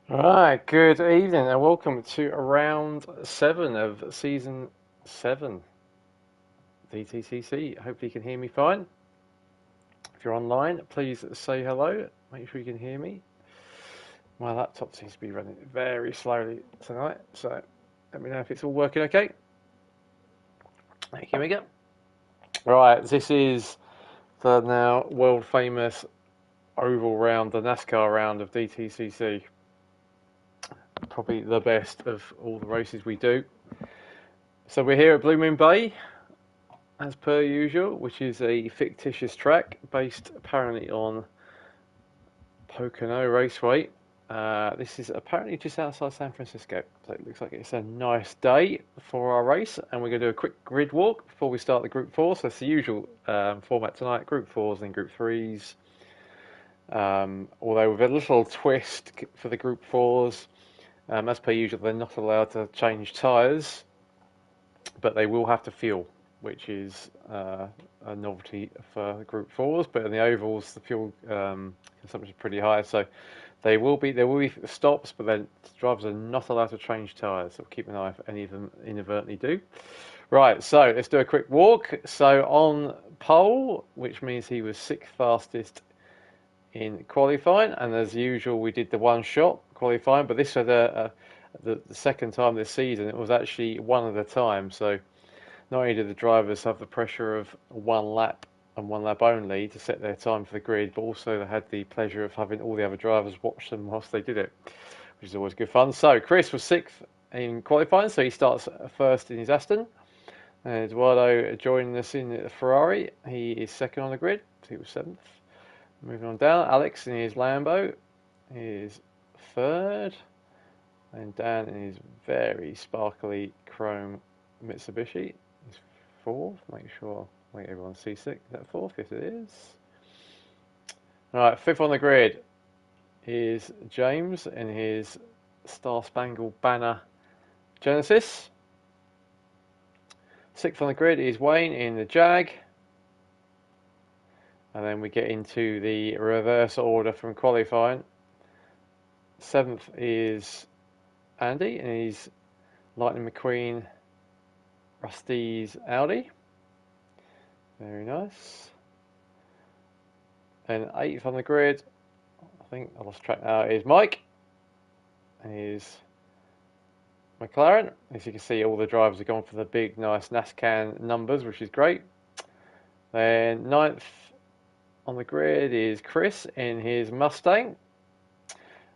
Right, good evening and welcome to round 7 of season 7 DTCC. Hopefully you can hear me fine. If you're online, please say hello. Make sure you can hear me. My laptop seems to be running very slowly tonight, so let me know if it's all working okay. Here we go. Right, this is the now world famous oval round, the NASCAR round of DTCC. Probably the best of all the races we do. So we're here at Blue Moon Bay, as per usual, which is a fictitious track based apparently on Pocono Raceway. This is apparently just outside San Francisco, so it looks like it's a nice day for our race, and we're going to do a quick grid walk before we start the Group 4. So it's the usual format tonight, Group 4s and Group 3s, although with a little twist for the Group 4s. As per usual, they're not allowed to change tyres, but they will have to fuel, which is a novelty for Group 4s. But in the ovals, the fuel consumption is pretty high, so there will be stops, but then drivers are not allowed to change tyres. So keep an eye if any of them inadvertently do. Right, so let's do a quick walk. So on pole, which means he was 6th fastest in qualifying, and as usual we did the one shot qualifying, but this was the second time this season it was actually one at a time, so not only did the drivers have the pressure of one lap and one lap only to set their time for the grid, but also they had the pleasure of having all the other drivers watch them whilst they did it, which is always good fun. So Chris was 6th in qualifying, so he starts first in his Aston, and Eduardo joining us in the Ferrari, he is second on the grid, so he was 7th. Moving on down, Alex in his Lambo is 3rd, and Dan in his very sparkly chrome Mitsubishi is 4th. Make everyone see 6. Is that 4th? Yes, it is. Alright, 5th on the grid is James in his Star Spangled Banner Genesis. 6th on the grid is Wayne in the Jag. And then we get into the reverse order from qualifying. 7th is Andy and he's Lightning McQueen Rusty's Audi. Very nice. And 8th on the grid, I think I lost track now, is Mike. And he's McLaren. As you can see, all the drivers have gone for the big, nice NASCAR numbers, which is great. Then 9th on the grid is Chris in his Mustang,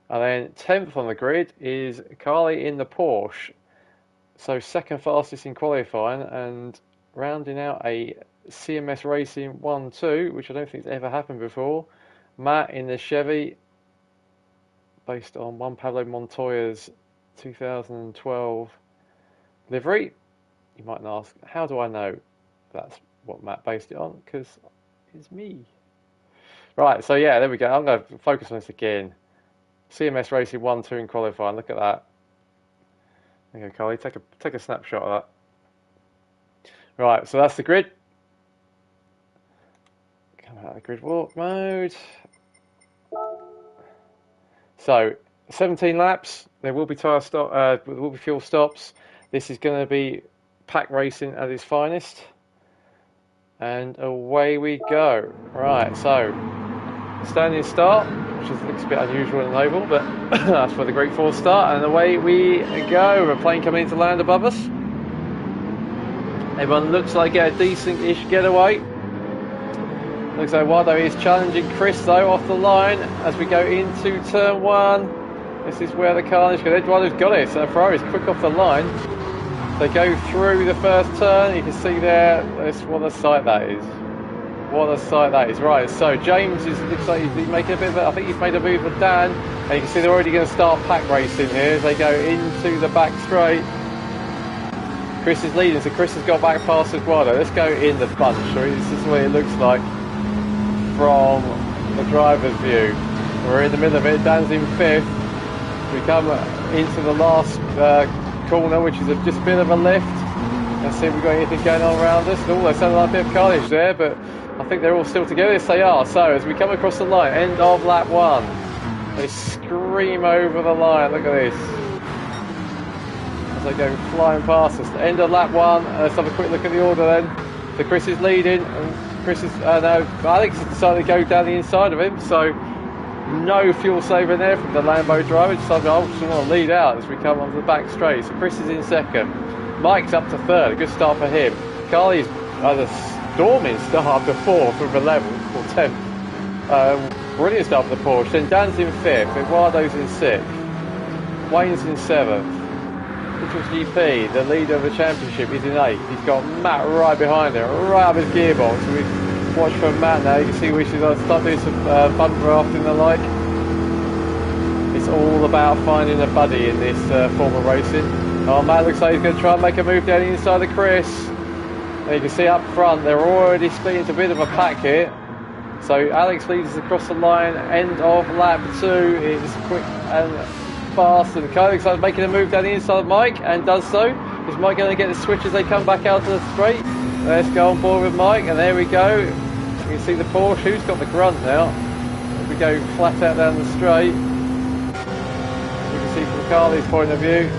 and then 10th on the grid is Carly in the Porsche, so 2nd fastest in qualifying, and rounding out a CMS Racing 1-2, which I don't think has ever happened before, Matt in the Chevy, based on Juan Pablo Montoya's 2012 livery. You might ask, how do I know that's what Matt based it on? Because it's me. Right, so yeah, there we go. I'm going to focus on this again. CMS Racing 1-2 in qualifying. Look at that. There you go, Carly. Take a snapshot of that. Right, so that's the grid. Come out of the grid walk mode. So 17 laps. There will be tyre stop. There will be fuel stops. This is going to be pack racing at its finest. And away we go. Right, so standing start, which looks a bit unusual in an oval, but that's where the Great Four start, and away we go. A plane coming in to land above us. Everyone looks like a decent-ish getaway. Looks like Wado is challenging Chris though off the line as we go into turn 1. This is where the carnage goes. Eduardo's got it, so Ferrari's quick off the line. They go through the first turn. You can see there, what a sight that is. What a sight that is. Right, so James looks like he's making a bit of I think he's made a move with Dan, and you can see they're already going to start pack racing here as they go into the back straight. Chris is leading, so Chris has got back past Eduardo. Let's go in the bunch. This is what it looks like from the driver's view. We're in the middle of it. Dan's in 5th. We come into the last corner, which is just a bit of a lift. Let's see if we've got anything going on around us. Oh, there's sounded like a bit of carnage there, but I think they're all still together. Yes, they are. So as we come across the line, end of lap 1. They scream over the line. Look at this. As they go flying past us. End of lap 1. Let's have a quick look at the order then. So Chris is leading. And Chris is, no, Alex has decided to go down the inside of him. So no fuel saving there from the Lambo driver. Decided, I just want to lead out as we come onto the back straight. So Chris is in second. Mike's up to third. A good start for him. Carly's had a storming start to fourth from 11th or 10th. Brilliant start for the Porsche. Then Dan's in 5th. Eduardo's in 6th. Wayne's in 7th. GP, the leader of the championship, is in 8th. He's got Matt right behind him, right up his gearbox. We've watched from Matt now. You can see we should start doing some fun drafting and the like. It's all about finding a buddy in this form of racing. Oh, Matt looks like he's going to try and make a move down the inside of Chris. And you can see up front they're already split into a bit of a pack here. So Alex leads us across the line. End of lap 2 is quick and fast, and Kyle looks like making a move down the inside of Mike, and does so. Is Mike going to get the switch as they come back out to the straight? Let's go on board with Mike, and there we go. You can see the Porsche, who's got the grunt now. As we go flat out down the straight. You can see from Carly's point of view,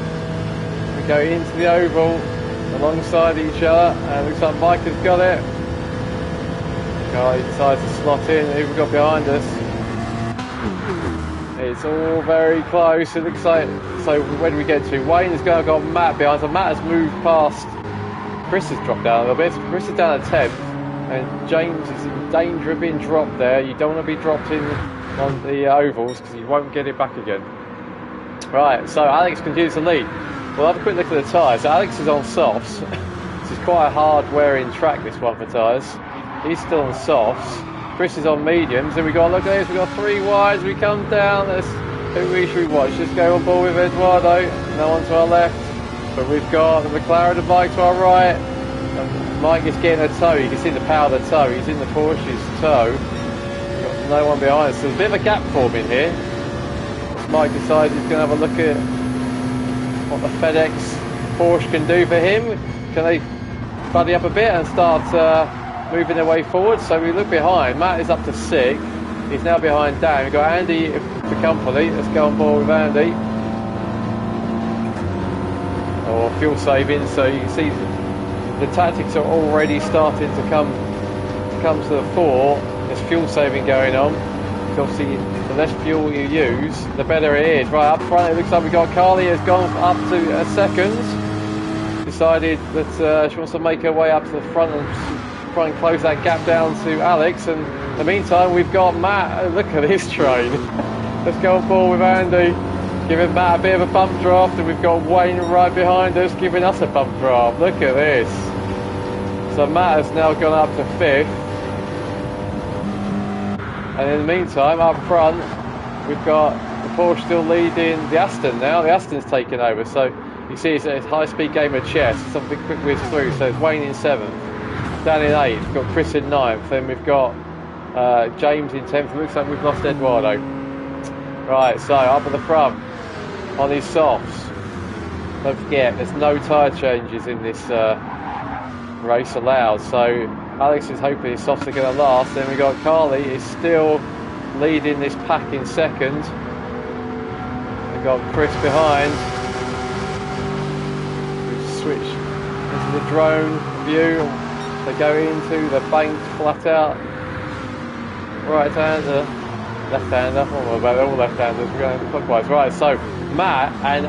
we go into the oval alongside each other, and it looks like Mike has got it. Carly decides to slot in. Who have we got behind us? It's all very close. It looks like, so where do we get to? Wayne has got Matt behind, so Matt has moved past. Chris has dropped down a little bit. So Chris is down at 10th, and James is in danger of being dropped there. You don't want to be dropped in on the ovals because you won't get it back again. Right, so Alex continues to lead. We'll have a quick look at the tyres. So Alex is on softs. This is quite a hard wearing track, this one, for tyres. He's still on softs. Chris is on mediums, and we got, look at this, we've got 3 wides, we come down, who should we watch? Just go on board with Eduardo, no one to our left, but we've got the McLaren and Mike to our right, and Mike is getting a tow, you can see the power of the tow, he's in the Porsche's tow, we've got no one behind us, so there's a bit of a gap forming here. Mike decides he's going to have a look at what the FedEx Porsche can do for him. Can they buddy up a bit and start moving their way forward? So we look behind. Matt is up to 6th. He's now behind Dan. We've got Andy for company. Let's go on board with Andy. Or fuel saving. So you can see the tactics are already starting to come to the fore. There's fuel saving going on. So obviously, the less fuel you use, the better it is. Right up front, it looks like we've got Carly has gone up to a second. Decided that she wants to make her way up to the front and try and close that gap down to Alex, and in the meantime we've got Matt. Look at this train. Let's go on board with Andy, giving Matt a bit of a bump draft, and we've got Wayne right behind us giving us a bump draft. Look at this. So Matt has now gone up to 5th, and in the meantime up front we've got the Porsche still leading the Aston now. The Aston's taken over, so you see it's a high-speed game of chess. Something quick whiz through. So it's Wayne in 7th. Dan in 8th, we've got Chris in 9th, then we've got James in 10th. It looks like we've lost Eduardo. Right, so up at the front on these softs. Don't forget, there's no tyre changes in this race allowed. So Alex is hoping his softs are going to last. Then we've got Carly is still leading this pack in 2nd. We've got Chris behind. We've switched into the drone view. They go into the bank flat out. Right-hander, left-hander. Oh, they're all left-handers. We're going clockwise. Right, so Matt and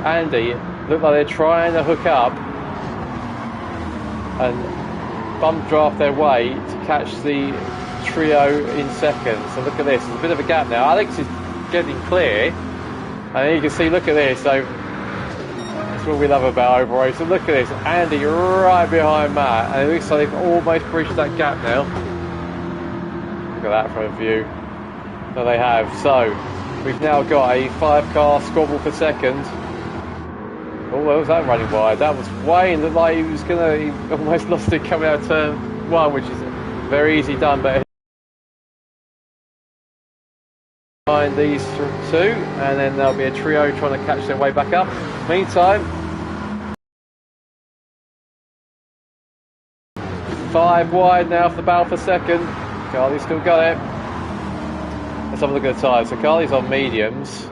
Andy look like they're trying to hook up and bump draft their way to catch the trio in 2nd. So look at this. There's a bit of a gap now. Alex is getting clear. And you can see, look at this. So what we love about oval race. So look at this, Andy right behind Matt, and it looks like they've almost bridged that gap now. Look at that front view. So they have. So we've now got a 5-car squabble for 2nd. Oh, where was that running wide? That was Wayne. Looked like he almost lost it coming out of turn 1, which is very easy done, but behind these 2, and then there'll be a trio trying to catch their way back up. Meantime, 5 wide now for the battle for 2nd. Carly's still got it. Let's have a look at the tyres. So Carly's on mediums.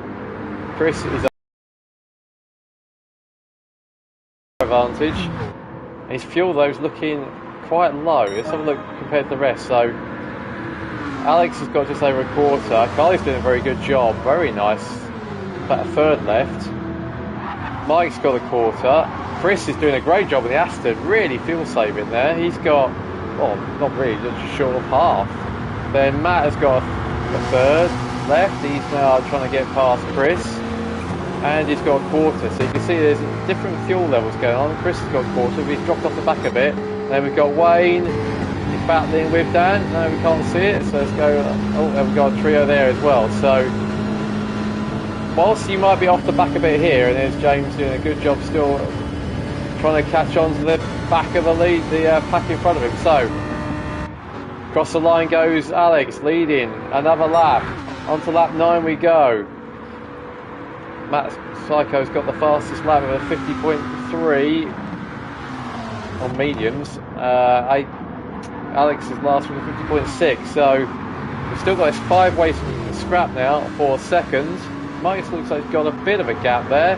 Chris is on advantage. And his fuel though is looking quite low. Let's have a look compared to the rest. So Alex has got just over a quarter. Carly's doing a very good job. Very nice. About a third left. Mike's got a quarter. Chris is doing a great job with the Aston. Really fuel saving there. He's got, well, not really, just short of half. Then Matt has got a third left. He's now trying to get past Chris. And he's got a quarter. So you can see there's different fuel levels going on. Chris has got a quarter, but he's dropped off the back a bit. And then we've got Wayne. He's battling with Dan. No, we can't see it. So let's go. Oh, and we've got a trio there as well. So whilst you might be off the back a bit here, and there's James doing a good job still trying to catch on to the back of the lead, the pack in front of him. So across the line goes Alex, leading another lap. Onto lap 9 we go. Matt Psycho's got the fastest lap of a 50.3 on mediums. Alex is last with a 50.6. So we've still got this 5-way scrap now for seconds. Mike looks like he's got a bit of a gap there.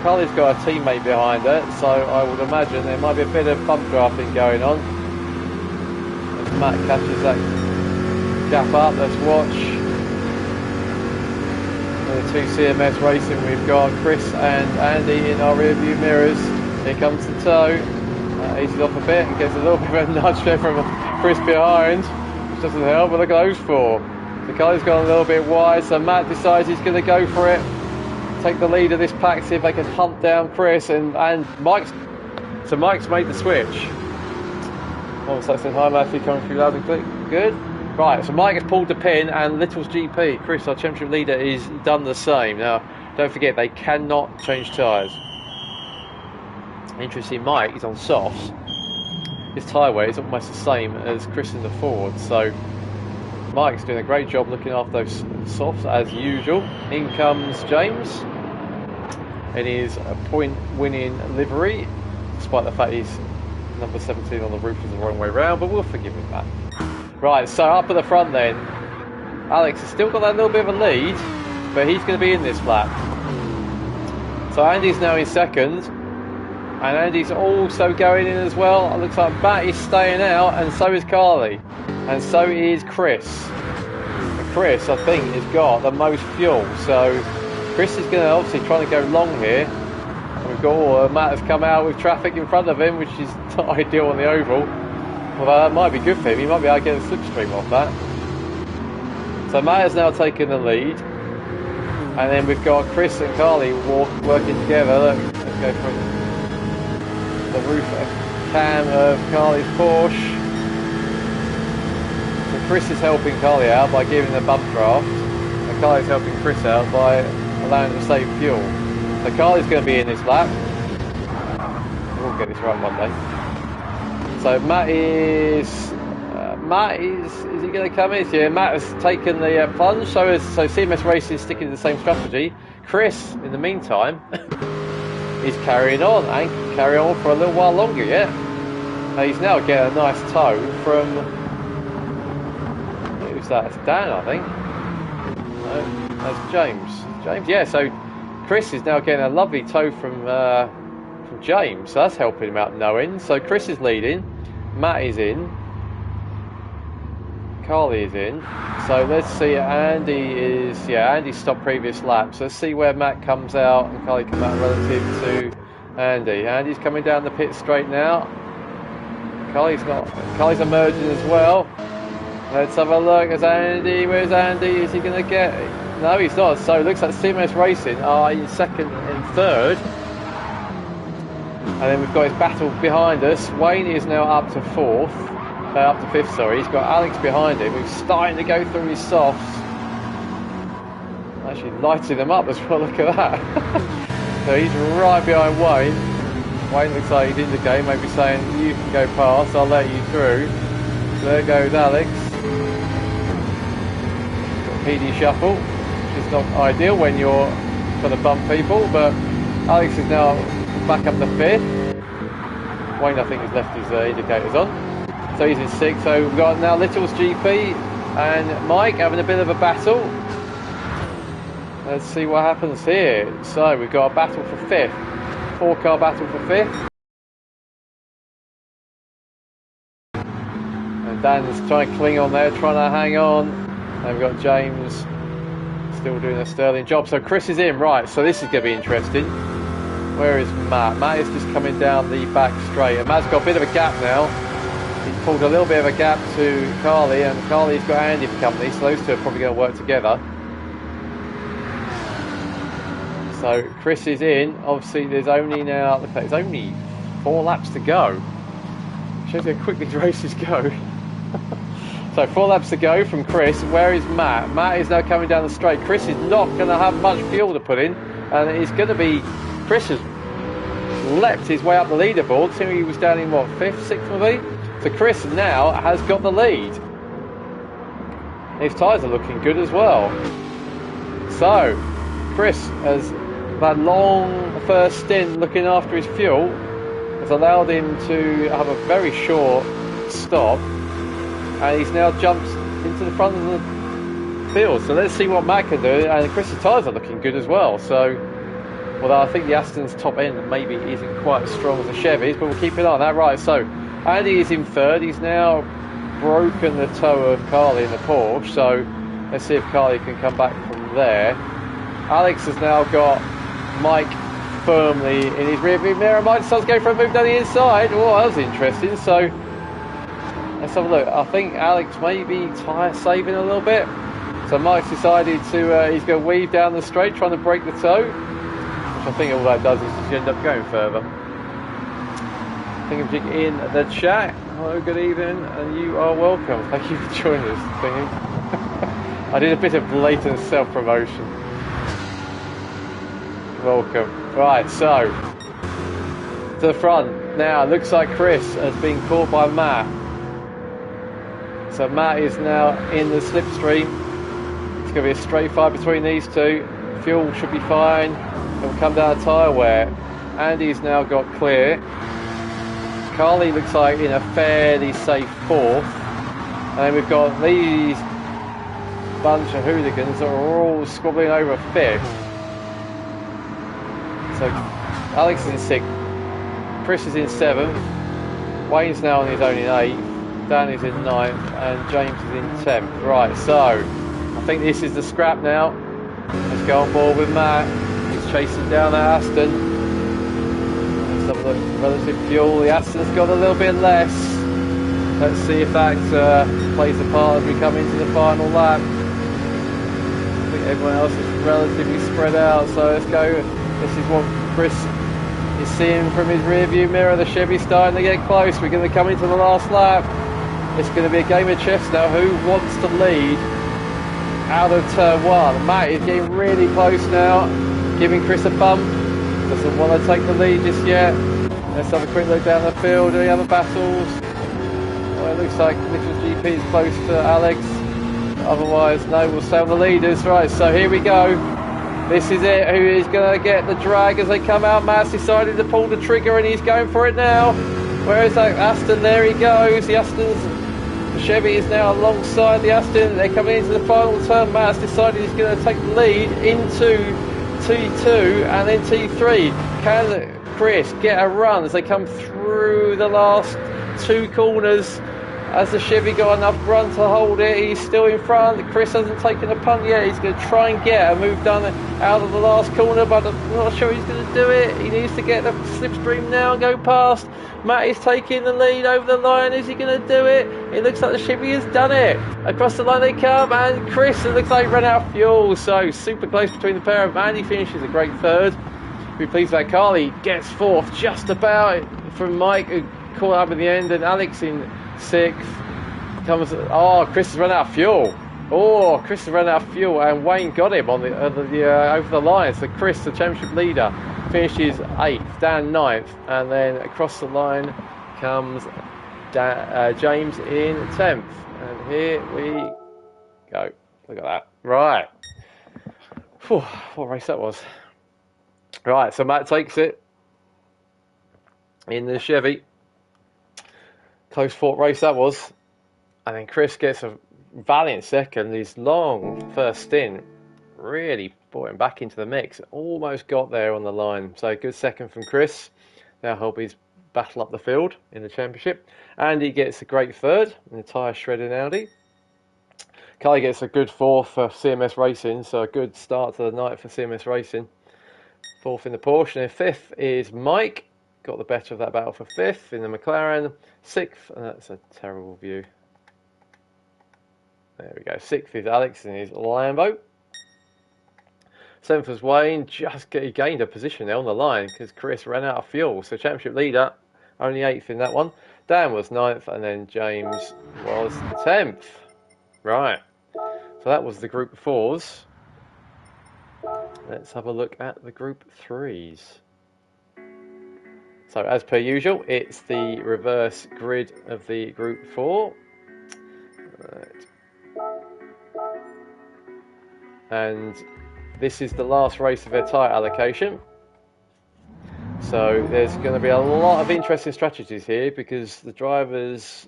Carly's got a teammate behind her, so I would imagine there might be a bit of bump drafting going on. As Matt catches that gap up, let's watch. The 2 CMS Racing, we've got Chris and Andy in our rear view mirrors. Here comes the tow. Eases off a bit and gets a little bit of a nudge there from Chris behind, which doesn't help, but look at those 4. The Carly's gone a little bit wide, so Matt decides he's going to go for it. Take the lead of this pack, see if they can hunt down Chris and Mike's. So Mike's made the switch. Oh, so saying hi Matthew, coming through loud and clear. Good. Right, so Mike has pulled the pin and Little's GP, Chris, our championship leader, is done the same. Now, don't forget, they cannot change tyres. Interesting, Mike is on softs. His tyre weight is almost the same as Chris in the Ford, so Mike's doing a great job looking after those softs as usual. In comes James in his point-winning livery, despite the fact he's number 17 on the roof is the wrong way round, but we'll forgive him that. Right, so up at the front then, Alex has still got that little bit of a lead, but he's going to be in this lap. So Andy's now in second, and Andy's also going in as well. It looks like Matt is staying out, and so is Carly, and so is Chris. And Chris, I think, has got the most fuel, so Chris is going to obviously try to go long here. And we've got Matt has come out with traffic in front of him, which is not ideal on the oval. Although that might be good for him, he might be able to get a slipstream off that. So Matt has now taken the lead. And then we've got Chris and Carly working together. Look, let's go from the roof cam of Carly's Porsche. So Chris is helping Carly out by giving the bump draft. And Carly's helping Chris out by allowing him to save fuel. So Carly's going to be in this lap. We'll get this right one day. So Matt is he going to come in? Yeah, Matt has taken the plunge, so CMS Racing is sticking to the same strategy. Chris, in the meantime, is carrying on and can carry on for a little while longer, yeah. He's now getting a nice tow from, who's that? It's Dan, I think. No, that's James. James, yeah, so Chris is now getting a lovely tow from James, so that's helping him out no end. So Chris is leading, Matt is in, Carly is in. So let's see, Andy stopped previous lap. So let's see where Matt comes out and Carly come out relative to Andy. Andy's coming down the pit straight now. Carly's emerging as well. Let's have a look. Where's Andy? Is he going to get it? No, he's not. So it looks like CMS Racing are in second and third. And then we've got his battle behind us. Wayne is now up to fifth, sorry. He's got Alex behind him, who's starting to go through his softs. Actually lighting them up as well, look at that. So he's right behind Wayne. Wayne looks like he's in the game, maybe saying, you can go past, I'll let you through. So there goes Alex. PD shuffle, which is not ideal when you're trying to bump people, but Alex is now back up to fifth. Wayne, I think, has left his indicators on. So he's in sixth. So we've got now Little's GP and Mike having a bit of a battle. Let's see what happens here. So we've got a battle for 5th. 4-car battle for 5th. And Dan's trying to cling on there, trying to hang on. And we've got James still doing a sterling job. So Chris is in, right, so this is going to be interesting. Where is Matt? Matt is just coming down the back straight. And Matt's got a bit of a gap now. He's pulled a little bit of a gap to Carly, and Carly's got Andy for company, so those two are probably going to work together. So Chris is in. Obviously there's only now, look at that, there's only 4 laps to go. Shows how quickly the races go. So 4 laps to go from Chris. Where is Matt? Matt is now coming down the straight. Chris is not going to have much fuel to put in, and it's going to be, Chris has leapt his way up the leaderboard. So he was down in what, 5th, 6th maybe? So Chris now has got the lead. His tyres are looking good as well. So Chris has, that long first stint looking after his fuel has allowed him to have a very short stop, and he's now jumped into the front of the field. So let's see what Matt can do, and Chris's tyres are looking good as well. So, although I think the Aston's top end maybe isn't quite as strong as the Chevy's, but we'll keep an eye on that. Right, so Andy is in 3rd. He's now broken the toe of Carly in the Porsche, so let's see if Carly can come back from there. Alex has now got Mike firmly in his rearview mirror. Mike starts going for a move down the inside. Oh, that was interesting. So let's have a look. I think Alex may be tyre saving a little bit. So Mike's decided to, he's going to weave down the straight, trying to break the toe. Which I think all that does is just end up going further. Thingamajig in the chat. Hello, good evening, and you are welcome. Thank you for joining us, Thingy. I did a bit of blatant self-promotion. Welcome. Right, so to the front now. Looks like Chris has been caught by Matt. So Matt is now in the slipstream. It's going to be a straight fight between these two. Fuel should be fine. It will come down to tyre wear. Andy's now got clear. Carly looks like in a fairly safe 4th. And then we've got these bunch of hooligans that are all squabbling over 5th. So Alex is in 6th, Chris is in 7th, Wayne's now on his own in 8th, Dan is in 9th, and James is in 10th. Right, so I think this is the scrap now. Let's go on board with Matt. He's chasing down that Aston. Let's have a look at relative fuel. The Aston's got a little bit less. Let's see if that plays a part as we come into the final lap. I think everyone else is relatively spread out, so let's go. This is what Chris is seeing from his rear view mirror. The Chevy's starting to get close. We're going to come into the last lap. It's going to be a game of chess now. Who wants to lead out of turn 1? Matt is getting really close now, giving Chris a bump. Doesn't want to take the lead just yet. Let's have a quick look down the field. Any other battles? Well, it looks like Nicholas GP is close to Alex. Otherwise, no, we'll stay on the leaders. Right, so here we go. This is it. Who is going to get the drag as they come out? Matt's decided to pull the trigger and he's going for it now. Where is that Aston? There he goes. The Chevy is now alongside the Aston. They're coming into the final turn. Matt's decided he's going to take the lead into T2 and then T3. Can Chris get a run as they come through the last 2 corners? Has the Chevy got enough run to hold it? He's still in front. Chris hasn't taken a punt yet. He's going to try and get a move done out of the last corner, but I'm not sure he's going to do it. He needs to get the slipstream now and go past. Matt is taking the lead over the line. Is he going to do it? It looks like the Chevy has done it. Across the line they come, and Chris, it looks like he ran out of fuel. So super close between the pair of them. Andy finishes a great 3rd. We're pleased that Carly gets 4th, just about from Mike, who caught up in the end, and Alex in 6th. Chris has run out of fuel. Chris has run out of fuel, and Wayne got him on the over the line. So Chris, the championship leader, finishes 8th, Dan 9th, and then across the line comes James in 10th. And here we go. Look at that. Right. Whew, what race that was. Right, so Matt takes it in the Chevy. Close fought race that was. And then Chris gets a valiant second. His long first stint really brought him back into the mix. Almost got there on the line. So good second from Chris. Now he'll be battle up the field in the championship. Andy gets a great third in the tyre shredding Audi. Kai gets a good fourth for CMS Racing, so a good start to the night for CMS Racing. Fourth in the Porsche, and fifth is Mike. Got the better of that battle for fifth in the McLaren. Sixth, and that's a terrible view. There we go. Sixth is Alex in his Lambo. Seventh was Wayne. He gained a position there on the line because Chris ran out of fuel. So championship leader, only 8th in that one. Dan was 9th, and then James was 10th. Right. So that was the Group 4s. Let's have a look at the Group 3s. So as per usual, it's the reverse grid of the Group 4. Right. And this is the last race of their tyre allocation. So there's going to be a lot of interesting strategies here because the drivers,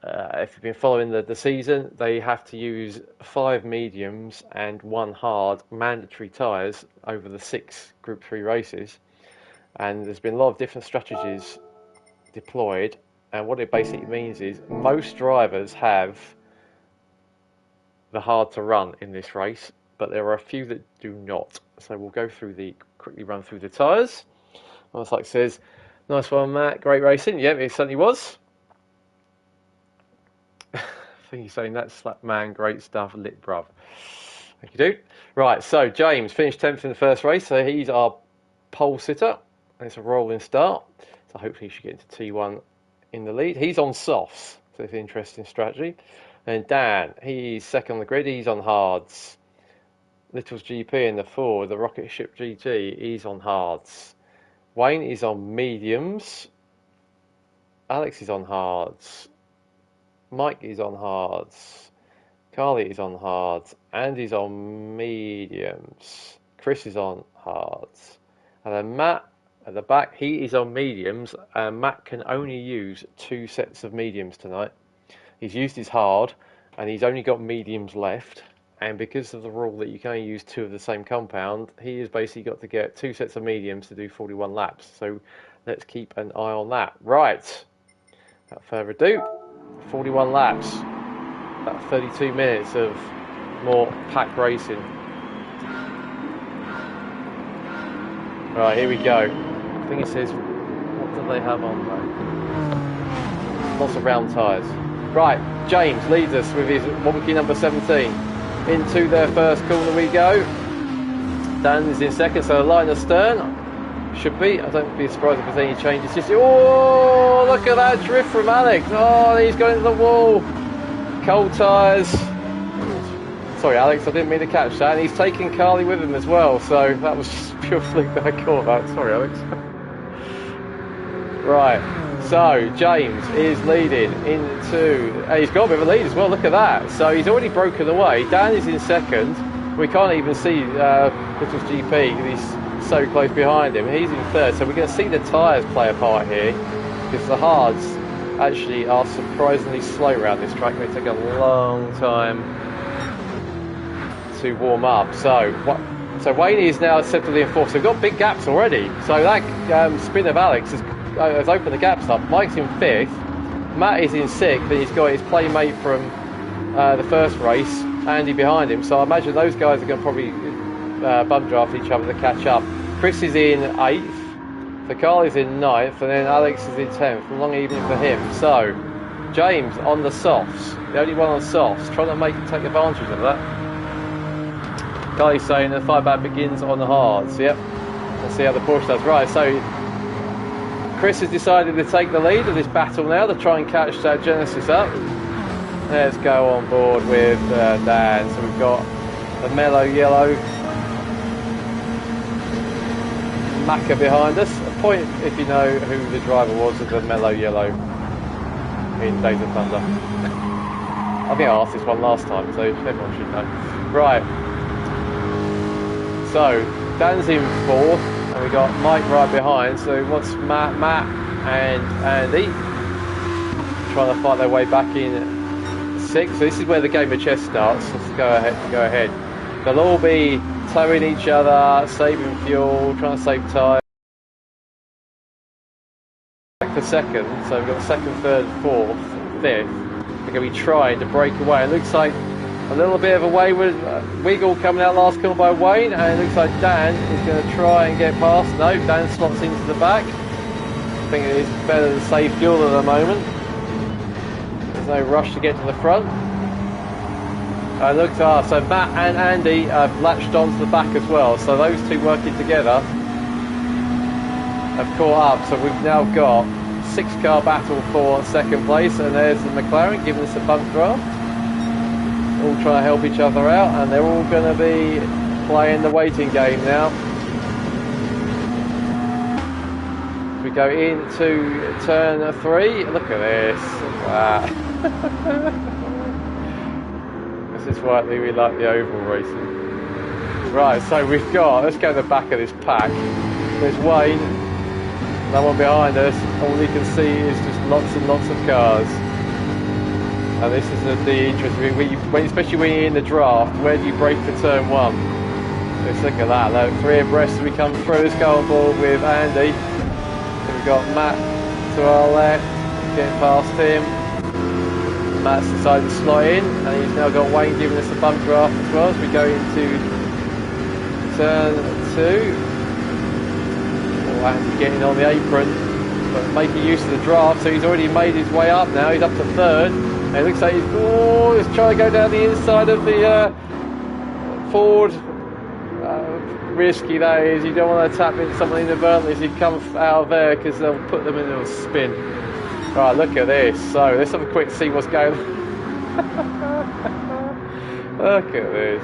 if you've been following the season, they have to use 5 mediums and 1 hard mandatory tyres over the 6 Group 3 races. And there's been a lot of different strategies deployed. And what it basically means is most drivers have the hard to run in this race, but there are a few that do not. So we'll go through quickly run through the tyres. Almost like says, nice one, Matt, great racing. Yep, it certainly was. I think he's saying that's like, man, great stuff, lit bruv. Thank you, dude. Right, so James finished 10th in the first race, so he's our pole sitter. It's a rolling start, so hopefully he should get into T1 in the lead. He's on softs, so it's an interesting strategy. And Dan, he's second on the grid, he's on hards. Little's GP in the Ford, the Rocket Ship GT, he's on hards. Wayne is on mediums. Alex is on hards. Mike is on hards. Carly is on hards. Andy's on mediums. Chris is on hards. And then Matt at the back, he is on mediums. And Matt can only use 2 sets of mediums tonight. He's used his hard and he's only got mediums left. And because of the rule that you can only use 2 of the same compound, he has basically got to get 2 sets of mediums to do 41 laps. So let's keep an eye on that. Right, without further ado, 41 laps, about 32 minutes of more pack racing. Right, here we go. I think it says, what do they have on though? Lots of round tyres. Right, James leads us with his wonky number 17. Into their first corner we go. Dan is in second, so a line astern. Should be. I don't be surprised if there's any changes. Just, oh, look at that drift from Alex. Oh, he's going to the wall. Cold tyres. Sorry, Alex, I didn't mean to catch that. And he's taking Carly with him as well, so that was just pure fluke that I caught that. Sorry, Alex. Right, so James is leading into... he's got a bit of a lead as well, look at that. So he's already broken away. Dan is in second. We can't even see Little's GP, he's so close behind him. He's in third, so we're going to see the tyres play a part here, because the hards actually are surprisingly slow around this track. They take a long time to warm up. So Wayne is now settled in fourth, so we've got big gaps already. So that spin of Alex has opened the gaps up. Mike's in fifth, Matt is in sixth, and he's got his playmate from the first race, Andy, behind him. So I imagine those guys are going to probably bum draft each other to catch up. Chris is in 8th, so Carl is in 9th, and then Alex is in 10th. A long evening for him. So James on the softs, the only one on softs, trying to take advantage of that. Carly's saying the fight back begins on the hards. Yep, let's see how the Porsche does. Right, so Chris has decided to take the lead of this battle now to try and catch that Genesis up. Let's go on board with Dan. So we've got the mellow yellow Macca behind us. A point if you know who the driver was of the mellow yellow in Days of Thunder. I think I asked this one last time, so everyone should know. Right. So Dan's in fourth, and we got Mike right behind. So what's Matt and Andy trying to fight their way back in 6. So this is where the game of chess starts. Let's go ahead. They'll all be towing each other, saving fuel, trying to save time. For second, so we've got second, third, fourth, fifth. We're going to be trying to break away. It looks like a little bit of a wayward wiggle coming out last corner by Wayne, and it looks like Dan is going to try and get past. No, Dan slots into the back. I think it is better to save fuel at the moment. There's no rush to get to the front. Look, so Matt and Andy have latched onto the back as well, so those two working together have caught up. So we've now got 6-car battle for second place, and there's the McLaren giving us a bump draft. All trying to help each other out, and they're all going to be playing the waiting game now. We go into turn 3. Look at this. Wow. This is why we like the oval racing. Right, so we've got, let's go to the back of this pack. There's Wayne, no one behind us. All you can see is just lots and lots of cars. And this is the interesting, especially when you're in the draft, where do you break for turn 1? Let's look at that. Look, 3 abreast as we come through this car board with Andy. So we've got Matt to our left, getting past him. Matt's decided to slot in, and he's now got Wayne giving us a bump draft as well as we go into turn 2. Oh, Andy getting on the apron, but making use of the draft, so he's already made his way up now. He's up to 3rd, and it looks like he's trying to go down the inside of the Ford. Risky that is. You don't want to tap into someone inadvertently as you come out of there, because they'll put them in a spin. Right, look at this. So let's have a quick see what's going on. Look at this.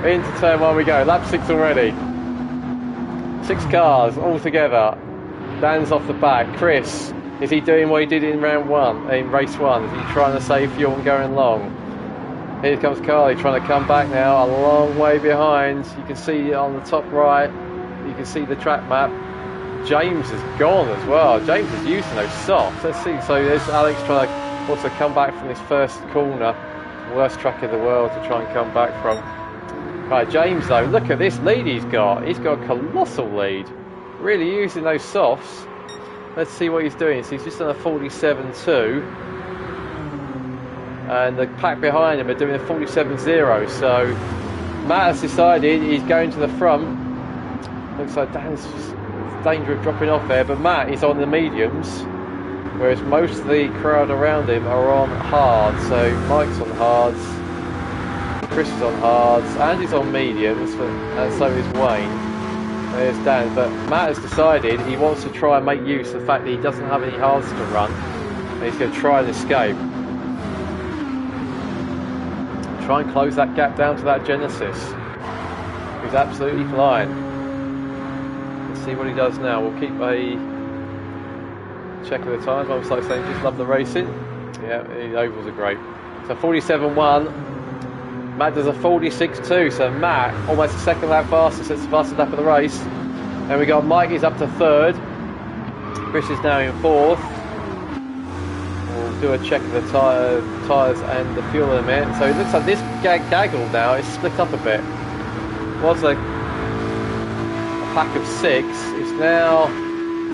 Into turn 1 we go. Lap 6 already. 6 cars all together. Dan's off the back. Chris, is he doing what he did in round 1, in race 1? Is he trying to save fuel and going long? Here comes Carly trying to come back now, a long way behind. You can see on the top right, you can see the track map. James has gone as well. James is using those softs. Let's see. So there's Alex trying to also come back from this first corner. Worst track in the world to try and come back from. Right, James though, look at this lead he's got. He's got a colossal lead. Really using those softs. Let's see what he's doing. So he's just on a 47.2. And the pack behind him are doing a 47.0. So Matt has decided he's going to the front. Looks like Dan's just danger of dropping off there, but Matt is on the mediums, whereas most of the crowd around him are on hards. So Mike's on hards, Chris is on hards, Andy's on mediums, and so is Wayne. There's Dan, but Matt has decided he wants to try and make use of the fact that he doesn't have any hards to run, and he's going to try and escape. Try and close that gap down to that Genesis, who's absolutely flying. See what he does now. We'll keep a check of the times. I was like saying, just love the racing. Yeah, the ovals are great. So 47.1. Matt does a 46.2. So Matt almost a second lap faster. So it's the fastest lap of the race. And we got Mike is up to 3rd. Chris is now in 4th. We'll do a check of the tyres and the fuel in a minute. So it looks like this gaggle now is split up a bit. Was a pack of 6 is now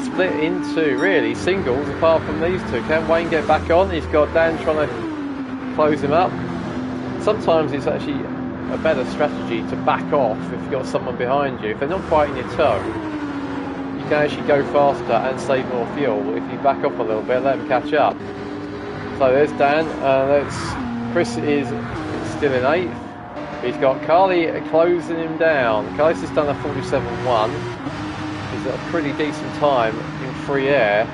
split into really singles apart from these two. Can Wayne get back on? He's got Dan trying to close him up. Sometimes it's actually a better strategy to back off if you've got someone behind you. If they're not quite in your toe, you can actually go faster and save more fuel. If you back off a little bit, let them catch up. So there's Dan. Chris is still in 8th. He's got Carly closing him down. Carly's just done a 47.1. He's at a pretty decent time in free air.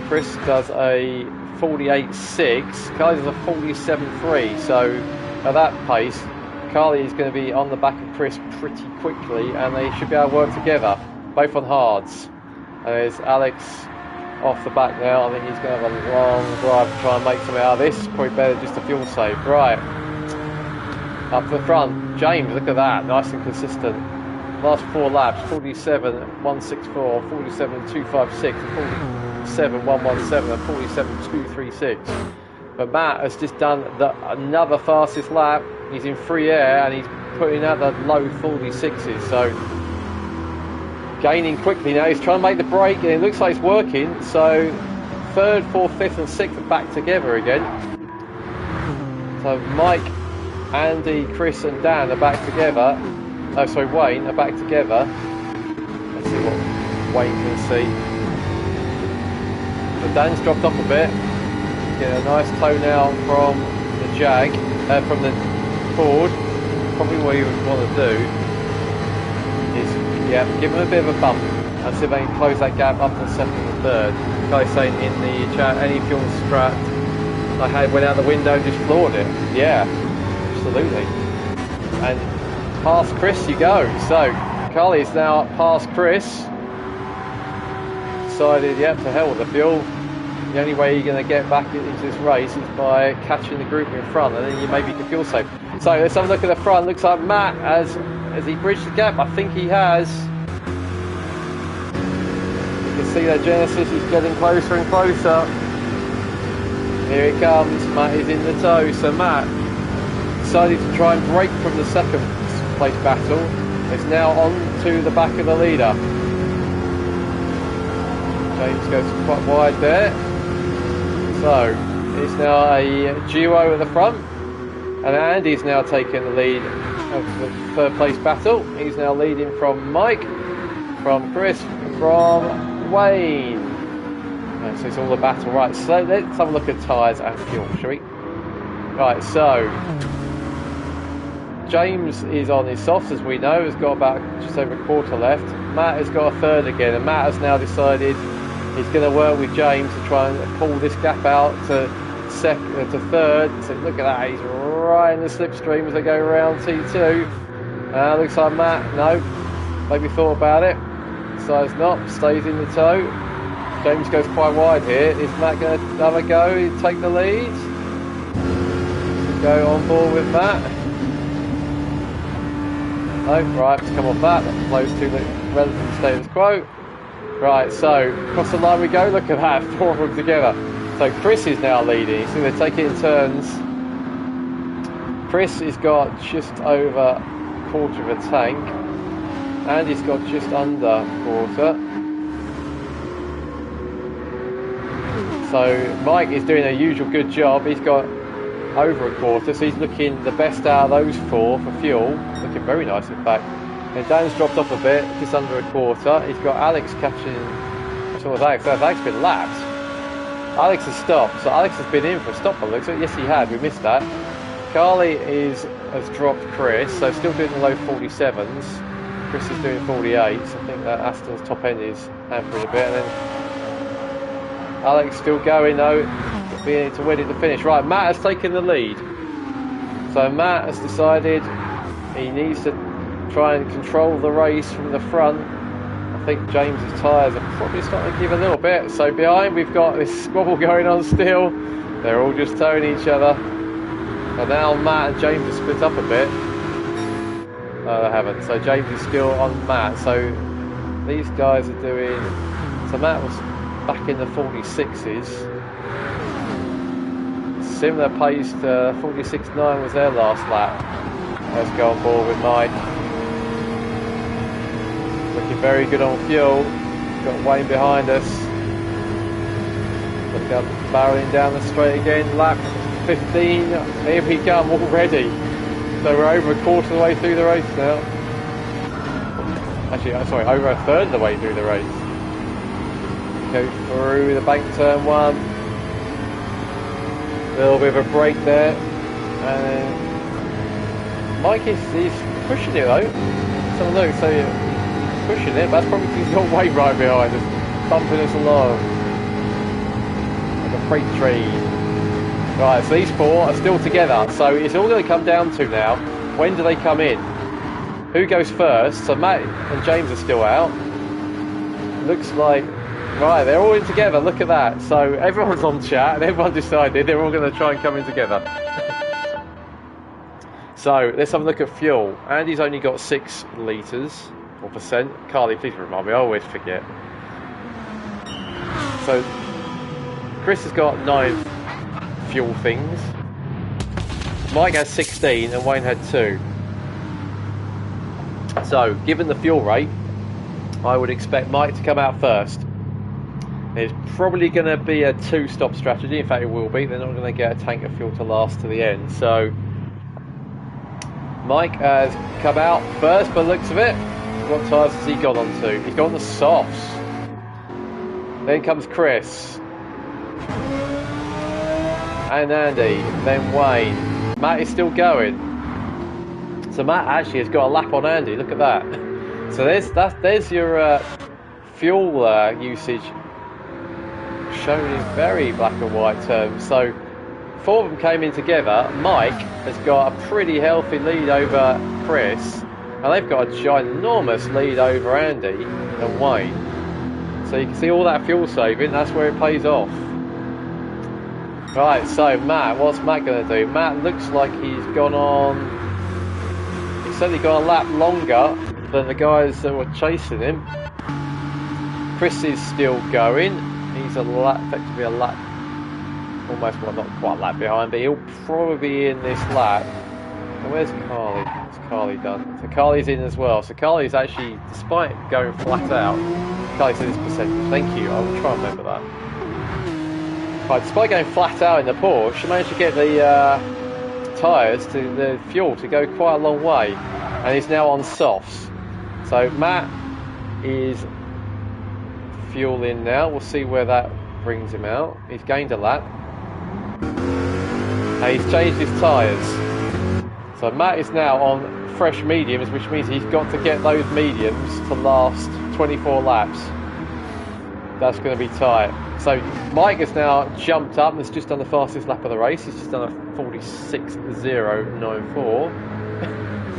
Chris does a 48.6. Carly does a 47.3. So at that pace, Carly is going to be on the back of Chris pretty quickly, and they should be able to work together, both on hards. And there's Alex off the back now. I think he's going to have a long drive to try and make something out of this. Probably better just a fuel save. Right. Up the front, James, look at that, nice and consistent. Last 4 laps, 47.164, 47.256, 47.117 and 47.236. But Matt has just done another fastest lap. He's in free air and he's putting out the low 46s. So gaining quickly now. He's trying to make the break and it looks like it's working. So third, fourth, fifth and sixth are back together again. So Mike, Andy, Chris and Dan are back together. Oh, sorry, Wayne are back together. Let's see what Wayne can see. So Dan's dropped off a bit. Get a nice toe now from the Jag, from the Ford. Probably what you would want to do is, yeah, give him a bit of a bump and see if they can close that gap up to second and third. Guy saying in the chat, any fuel strat I had went out the window and just floored it. Yeah, absolutely. And past Chris you go. So Carly is now past Chris. Decided, yeah, to hell with the fuel. The only way you're going to get back into this race is by catching the group in front, and then you maybe can feel safe. So let's have a look at the front. Looks like Matt has he bridged the gap? I think he has. You can see that Genesis is getting closer and closer. Here it comes. Matt is in the tow. So Matt decided to try and break from the second place battle. It's now on to the back of the leader. James goes quite wide there. So it's now a duo at the front, and Andy's now taking the lead of the third place battle. He's now leading from Mike, from Chris, from Wayne. And so it's all a battle. Right, so let's have a look at tyres and fuel, shall we? Right, so James is on his softs, as we know, has got about just over a quarter left. Matt has got a third again, and Matt has now decided he's going to work with James to try and pull this gap out to second, to third. So look at that, he's right in the slipstream as they go around T2. Looks like Matt, no, maybe thought about it. Decides not, stays in the tow. James goes quite wide here. Is Matt going to have a go, take the lead? Go on board with Matt. No, right, let's come off that. That flows to the relative status quo. Right, so across the line we go. Look at that, four of them together. So Chris is now leading. So they take it in turns. Chris has got just over a quarter of a tank. Andy's got just under a quarter. So Mike is doing a usual good job. He's got over a quarter, so he's looking the best out of those four for fuel. Looking very nice, in fact. And Dan's dropped off a bit, just under a quarter. He's got Alex catching. So was Alex? Alex has been lapped. Alex has stopped, so Alex has been in for a stop. Yes, he had. We missed that. Carly has dropped Chris, so still doing the low 47s. Chris is doing 48s. I think that Aston's top end is hampering a bit. And then Alex still going though, being to win it to finish. Right, Matt has taken the lead. So Matt has decided he needs to try and control the race from the front. I think James's tyres are probably starting to give a little bit. So behind we've got this squabble going on still. They're all just towing each other. And now Matt and James have split up a bit. No, they haven't. So James is still on Matt. So these guys are doing. So Matt was back in the 46s. Similar pace to 46.9 was their last lap. Let's go on board with Mike. Looking very good on fuel. Got Wayne behind us. Look up, barreling down the straight again. Lap 15. Here we come already. So we're over a quarter of the way through the race now. Actually, sorry, over a third of the way through the race. Go through the bank turn one. A little bit of a break there. And Mike is pushing it though. So look, so he's pushing it, but that's probably because he's got Wayne right behind us, bumping us along. Like a freight train. Right, so these four are still together. So it's all going to come down to now, when do they come in? Who goes first? So Matt and James are still out. Looks like, right, they're all in together, look at that. So everyone's on chat and everyone decided they're all going to try and come in together. So let's have a look at fuel. Andy's only got 6 litres or percent. Carly, please remind me, I always forget. So Chris has got 9.5 fuel things. Mike had 16 and Wayne had 2. So, given the fuel rate, I would expect Mike to come out first. It's probably going to be a 2-stop strategy. In fact, it will be. They're not going to get a tank of fuel to last to the end. So, Mike has come out first by the looks of it. What tyres has he gone on to? He's gone to softs. Then comes Chris. And Andy. Then Wayne. Matt is still going. So Matt actually has got a lap on Andy. Look at that. So there's your fuel usage shown in very black and white terms. So 4 of them came in together. Mike has got a pretty healthy lead over Chris, and they've got a ginormous lead over Andy and Wayne. So you can see all that fuel saving. That's where it pays off. Right, so Matt, what's Matt going to do? Matt looks like he's gone on. He's certainly got a lap longer than the guys that were chasing him. Chris is still going. He's effectively a lap, almost, well, not quite a lap behind, but he'll probably be in this lap. And where's Carly? What's Carly done? So Carly's in as well. So Carly's actually, despite going flat out, Carly's in this percentage. Thank you. I will try and remember that. Right, despite going flat out in the Porsche, she managed to get the tyres to the fuel to go quite a long way, and he's now on softs. So Matt is fueling now. We'll see where that brings him out. He's gained a lap. And he's changed his tyres. So Matt is now on fresh mediums, which means he's got to get those mediums to last 24 laps. That's going to be tight. So Mike has now jumped up and has just done the fastest lap of the race. He's just done a 46.094.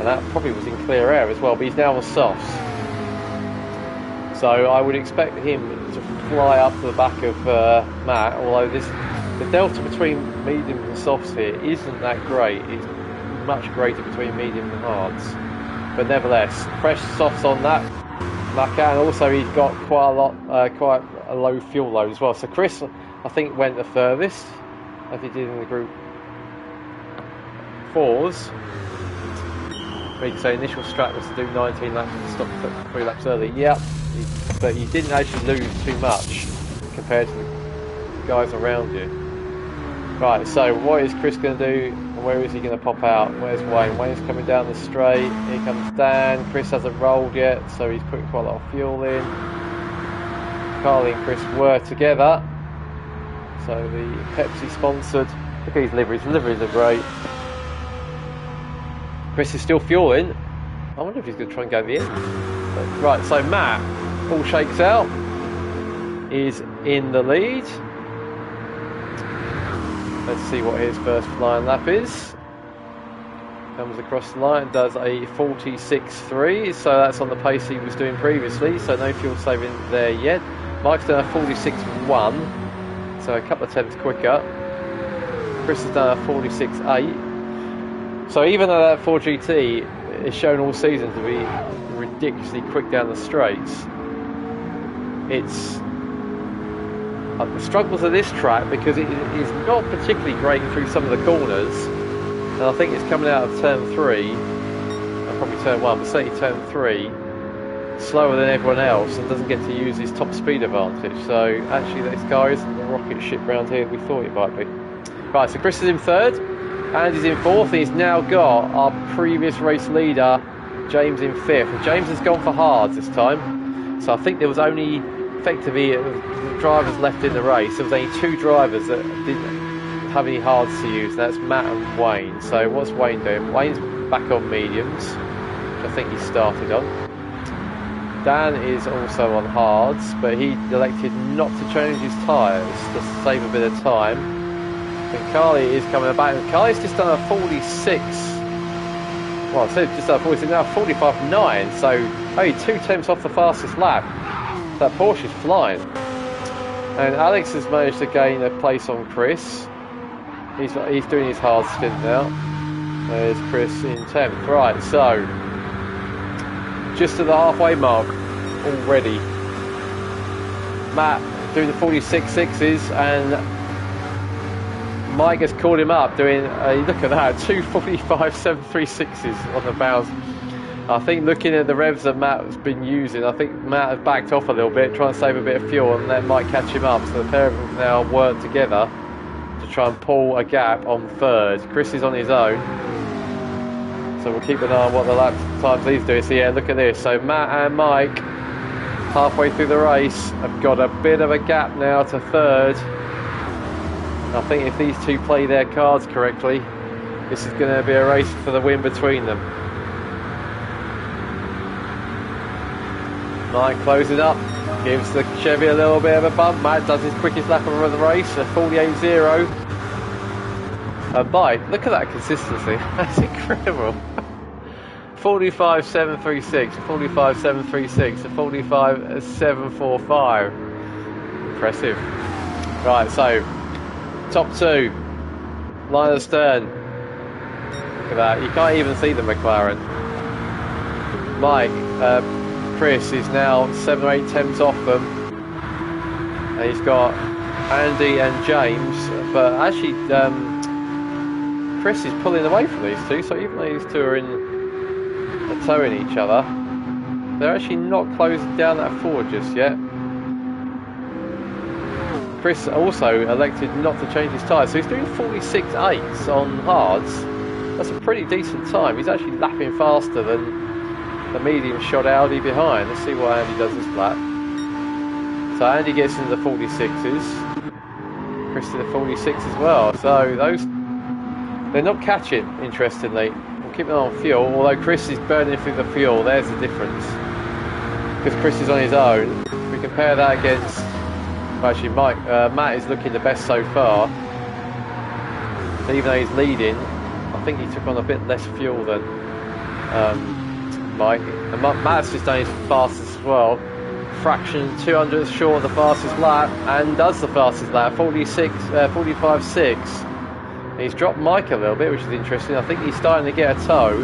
And that probably was in clear air as well, but he's now on softs. So I would expect him to fly up to the back of Matt, although the delta between mediums and softs here isn't that great. It's much greater between mediums and hards. But nevertheless, fresh softs on that. And also he's got quite a low fuel load as well. So Chris, I think, went the furthest, as he did in the group 4s. We can say initial strat was to do 19 laps and stop 3 laps early. Yep, but you didn't actually lose too much compared to the guys around you. Right, so what is Chris going to do? Where is he going to pop out? Where's Wayne? Wayne's coming down the straight. Here comes Dan. Chris hasn't rolled yet, so he's putting quite a lot of fuel in. Carly and Chris were together. So the Pepsi sponsored. Look at his liveries. The liveries are great. Chris is still fueling. I wonder if he's going to try and go to the end. But, right, so Matt, all shakes out, is in the lead. Let's see what his first flying lap is. Comes across the line, does a 46.3, so that's on the pace he was doing previously, so no fuel saving there yet. Mike's done a 46.1, so a couple of tenths quicker. Chris has done a 46.8. So even though that 4GT is shown all season to be ridiculously quick down the straights, it's the struggles of this track because it is not particularly great through some of the corners, and I think it's coming out of turn 3, probably turn 1, but certainly turn 3, slower than everyone else and doesn't get to use his top speed advantage. So actually this car isn't the rocket ship round here we thought it might be. Right, so Chris is in 3rd, Andy's in 4th. He's now got our previous race leader James in 5th, and James has gone for hards this time, so I think there was only effectively drivers left in the race. There was only 2 drivers that didn't have any hards to use, and that's Matt and Wayne. So what's Wayne doing? Wayne's back on mediums, which I think he started on. Dan is also on hards, but he elected not to change his tyres to save a bit of time. And Carly is coming back, and Carly's just done a 46. Well, I said just done a 46, now 45.9, so only 2 tenths off the fastest lap. That Porsche is flying. And Alex has managed to gain a place on Chris. He's doing his hard stint now. There's Chris in 10th. Right, so just to the halfway mark already. Matt doing the 46.6s, and Mike has called him up doing, look at that, 2:45 736s on the bows. I think looking at the revs that Matt has been using, I think Matt has backed off a little bit, trying to save a bit of fuel, and that might catch him up. So the pair of them now work together to try and pull a gap on third. Chris is on his own, so we'll keep an eye on what the lap times he's doing. So yeah, look at this. So Matt and Mike, halfway through the race, have got a bit of a gap now to third. I think if these two play their cards correctly, this is going to be a race for the win between them. Mike closing up, gives the Chevy a little bit of a bump. Matt does his quickest lap of the race, a 48.0. And Mike, look at that consistency, that's incredible. 45.736, 45.736, 45.745. Impressive. Right, so top two, line of stern. Look at that, you can't even see the McLaren. Mike, Chris is now 7 or 8 tenths off them, and he's got Andy and James, but actually Chris is pulling away from these two, so even though these two are towing each other, they're actually not closing down that forward just yet. Chris also elected not to change his tyres, so he's doing 46.8s on hards. That's a pretty decent time. He's actually lapping faster than the medium shot Audi behind. Let's see what Andy does this lap. So Andy gets into the 46s, Chris to the 46 as well. So those, they're not catching, interestingly. We'll keep an eye on fuel, although Chris is burning through the fuel. There's the difference, because Chris is on his own. If we compare that against, well, actually Matt is looking the best so far. So even though he's leading, I think he took on a bit less fuel than Mike. And Matt's just done his fastest as well. Fraction 200th short of the fastest lap, and does the fastest lap, 45.6. He's dropped Mike a little bit, which is interesting. I think he's starting to get a tow.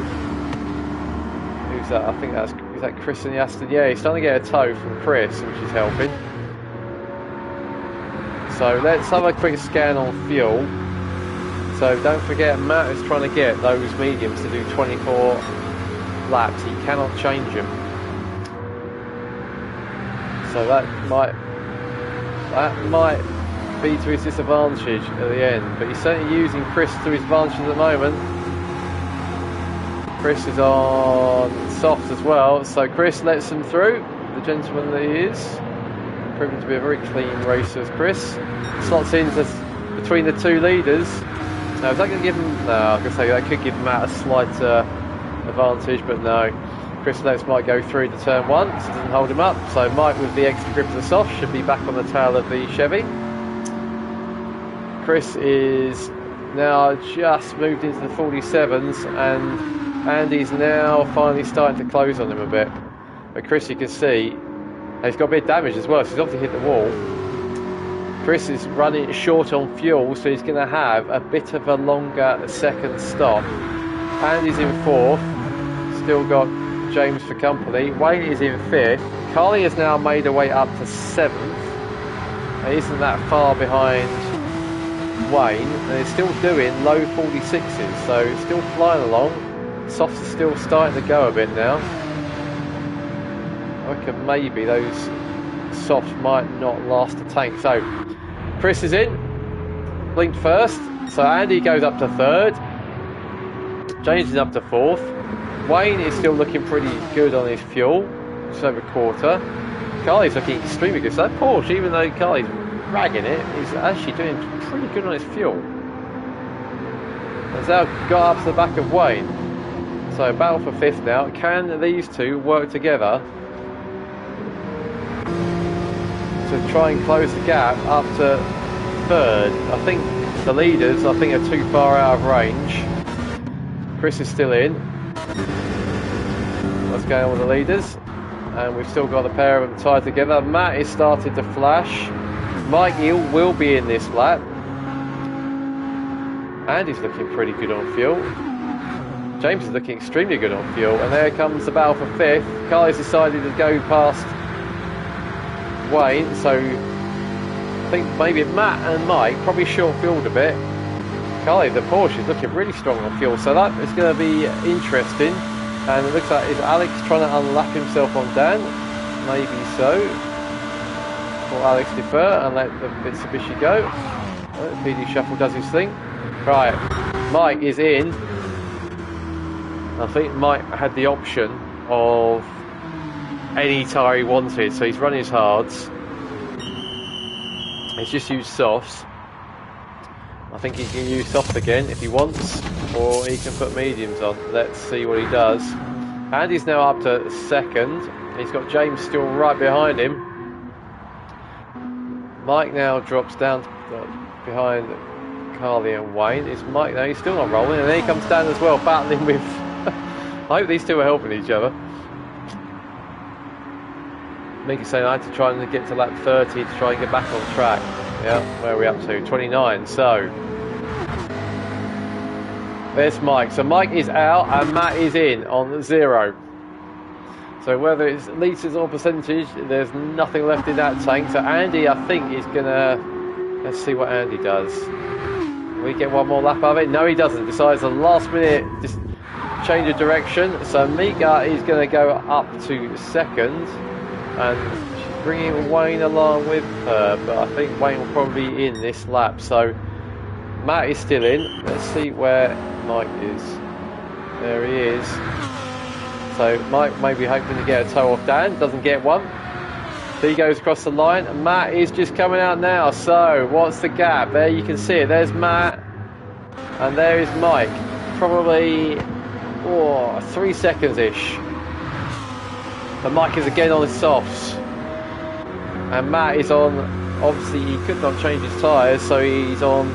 Who's that? I think is that Chris in the Aston? Yeah, he's starting to get a tow from Chris, which is helping. So let's have a quick scan on fuel. So don't forget, Matt is trying to get those mediums to do 24 laps. He cannot change them. So that might be to his disadvantage at the end, but he's certainly using Chris to his advantage at the moment. Chris is on soft as well, so Chris lets him through, the gentleman that he is, proving to be a very clean racer as Chris. Slots in between the two leaders. Now is that going to give him, no, I was going to say that could give Matt a slight advantage, but no. Chris lets Mike go through to turn one, so doesn't hold him up. So Mike, with the extra grip of the soft, should be back on the tail of the Chevy. Chris is now just moved into the 47s, and Andy's now finally starting to close on him a bit. But Chris, you can see, he's got a bit of damage as well, so he's obviously hit the wall. Chris is running short on fuel, so he's going to have a bit of a longer second stop. Andy's in fourth, still got James for company. Wayne is in fifth. Carly has now made her way up to seventh, and isn't that far behind Wayne, and he's still doing low 46s, so he's still flying along. Softs are still starting to go a bit now. I reckon maybe those softs might not last the tank. So Chris is in, blinked first, so Andy goes up to third, James is up to fourth. Wayne is still looking pretty good on his fuel, just over a quarter. Carly's looking extremely good. So that Porsche, even though Carly's ragging it, he's actually doing pretty good on his fuel. Has now got up to the back of Wayne. So battle for fifth now. Can these two work together to try and close the gap up to third? I think the leaders, are too far out of range. Chris is still in. What's going on with the leaders? And we've still got a pair of them tied together. Matt is starting to flash. Mike Hill will be in this lap. Andy's looking pretty good on fuel. James is looking extremely good on fuel. And there comes the battle for fifth. Carly's decided to go past Wayne. So I think maybe Matt and Mike probably short fueled a bit. Carly, the Porsche is looking really strong on fuel, so that is going to be interesting. And it looks like, is Alex trying to unlap himself on Dan? Maybe so. Or Alex defer and let the Mitsubishi go. PD Shuffle does his thing. Right, Mike is in. I think Mike had the option of any tyre he wanted, so he's run his hards. He's just used softs. I think he can use softs again if he wants, or he can put mediums on. Let's see what he does. Andy's now up to second. He's got James still right behind him. Mike now drops down behind Carly and Wayne. It's Mike now, he's still not rolling, and then he comes down as well, battling with... I hope these two are helping each other. Mickey saying I had to try and get to lap 30 to try and get back on track. Yeah, where are we up to? 29. So there's Mike. So Mike is out and Matt is in on 0. So whether it's litres or percentage, there's nothing left in that tank. So Andy, I think, is gonna... Let's see what Andy does. Will he get one more lap of it? No, he doesn't. Decides the last minute just change of direction. So Mika is going to go up to second. And she's bringing Wayne along with her, but I think Wayne will probably be in this lap. So Matt is still in. Let's see where Mike is. There he is. So Mike may be hoping to get a toe off Dan, doesn't get one. He goes across the line, and Matt is just coming out now. So what's the gap? There you can see it. There's Matt, and there is Mike. Probably 3 seconds-ish. But Mike is again on his softs, and Matt is on, obviously he could not change his tyres, so he's on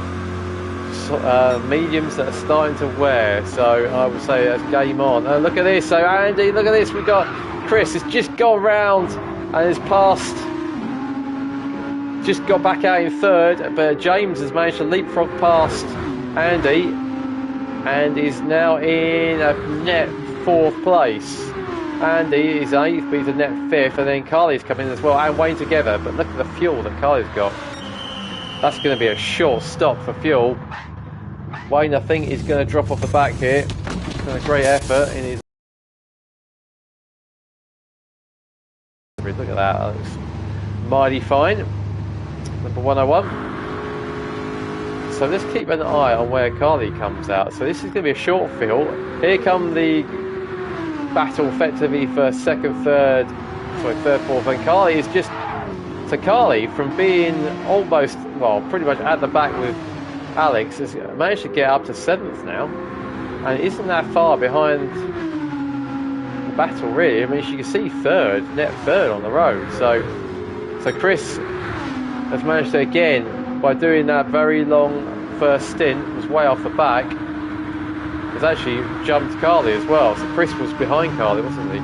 mediums that are starting to wear, so I would say that's game on. Look at this, so Andy, look at this, we've got Chris has just gone round and has passed, just got back out in third, but James has managed to leapfrog past Andy and is now in a net 4th place. Andy is 8th, but he's a net 5th, and then Carly's coming in as well, and Wayne together. But look at the fuel that Carly's got. That's going to be a short stop for fuel. Wayne, I think, is going to drop off the back here. He's done a great effort in his... Look at that, that looks mighty fine. Number 101. So let's keep an eye on where Carly comes out. So this is going to be a short field. Here come the battle effectively for third, fourth, and Carly is just... So Carly, from being almost, well, pretty much at the back with Alex, has managed to get up to 7th now, and it isn't that far behind the battle, really. I mean, you can see net third on the road. So Chris has managed to, again, by doing that very long first stint, was way off the back, has actually jumped Carly as well. So Chris was behind Carly, wasn't he?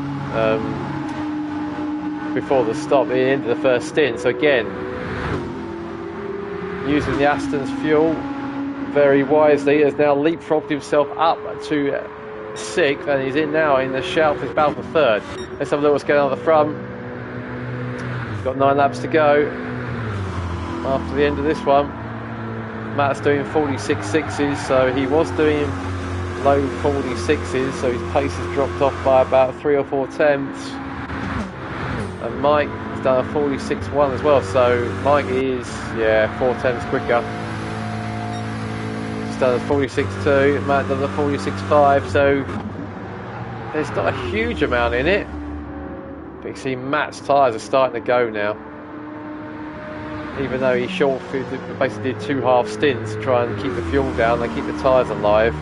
Before the stop, the end of the first stint. So again, using the Aston's fuel very wisely, has now leapfrogged himself up to 6th, and he's in now in the shout for his battle for 3rd. Let's have a look what's going on at the front. He's got 9 laps to go after the end of this one. Matt's doing 46.6s, so he was doing low 46s, so his pace has dropped off by about 3 or 4 tenths. And Mike has done a 46.1 as well, so Mike is 4 tenths quicker. He's done a 46.2, Matt done a 46.5, so there's not a huge amount in it. But you can see Matt's tyres are starting to go now. Even though he basically did 2 half stints to try and keep the fuel down and keep the tyres alive,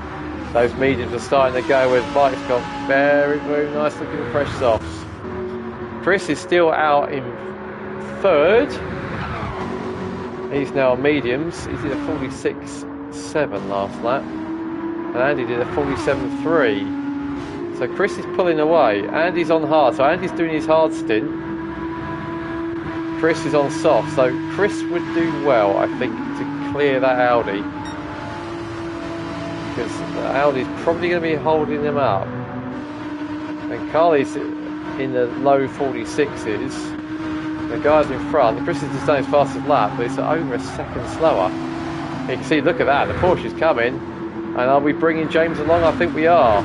those mediums are starting to go, with Mike's got very, very nice looking fresh softs. Chris is still out in 3rd. He's now on mediums. He did a 46.7 last lap, and Andy did a 47.3. So Chris is pulling away. Andy's on hard, so Andy's doing his hard stint. Chris is on soft, so Chris would do well, I think, to clear that Audi, because the Audi's probably going to be holding him up. And Carly's in the low 46s. The guys in front, Chris has just done his fastest lap, but it's over a second slower. You can see, look at that, the Porsche is coming. And are we bringing James along? I think we are.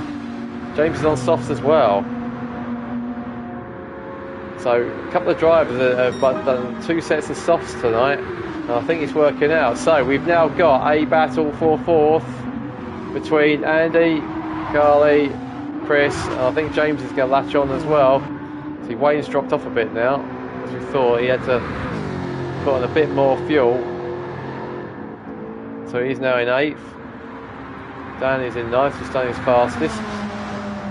James is on softs as well. So a couple of drivers have done 2 sets of softs tonight, and I think it's working out. So we've now got a battle for 4th between Andy, Carly, Chris, and I think James is going to latch on as well. See, Wayne's dropped off a bit now, as we thought. He had to put on a bit more fuel. So he's now in 8th. Dan is in 9th, just done his fastest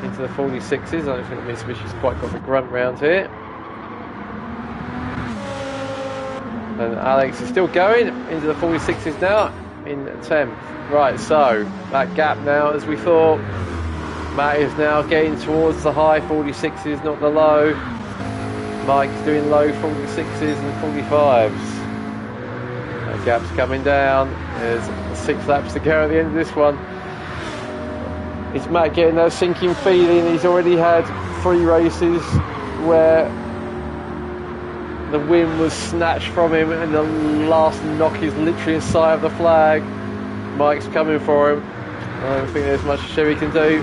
into the 46s. I don't think Mitsubishi's quite got the grunt round here. And Alex is still going into the 46s now in 10th. Right, so that gap now, as we thought. Matt is now getting towards the high 46s, not the low. Mike's doing low 46s and 45s. That gap's coming down. There's 6 laps to go at the end of this one. Is Matt getting that sinking feeling? He's already had 3 races where the win was snatched from him, and the last knock is literally inside of the flag. Mike's coming for him. I don't think there's much Chevy can do.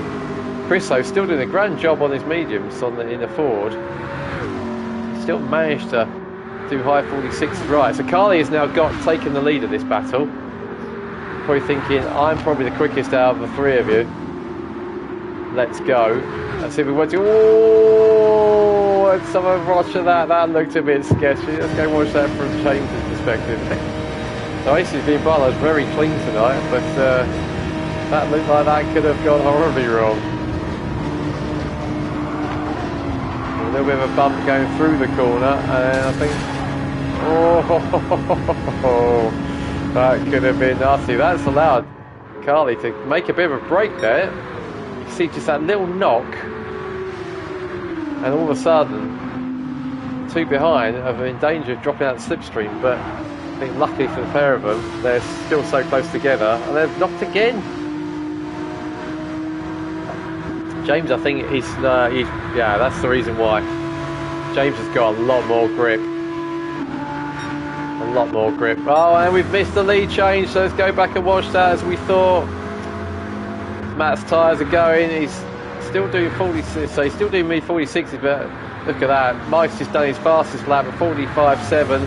Chris, though, still doing a grand job on his mediums in the Ford. Still managed to do high 46s. Right, so Carly has now taken the lead of this battle. Probably thinking, I'm probably the quickest out of the 3 of you. Let's go. Let's see if we want to. Oh, and someone watching that. That looked a bit sketchy. Let's go watch that from James's perspective. The race has been very clean tonight, but that looked like that could have gone horribly wrong. A little bit of a bump going through the corner, and I think, oh, that could have been nasty. That's allowed Carly to make a bit of a break there. You see just that little knock, and all of a sudden 2 behind are in danger of dropping out the slipstream, but I think luckily for the pair of them, they're still so close together, and they've knocked again. James, I think he's yeah, that's the reason why. James has got a lot more grip. A lot more grip. Oh, and we've missed the lead change, so let's go back and watch that as we thought. Matt's tyres are going, he's still doing 46, so he's still doing mid 46s, but look at that. Mike's just done his fastest lap at 45.7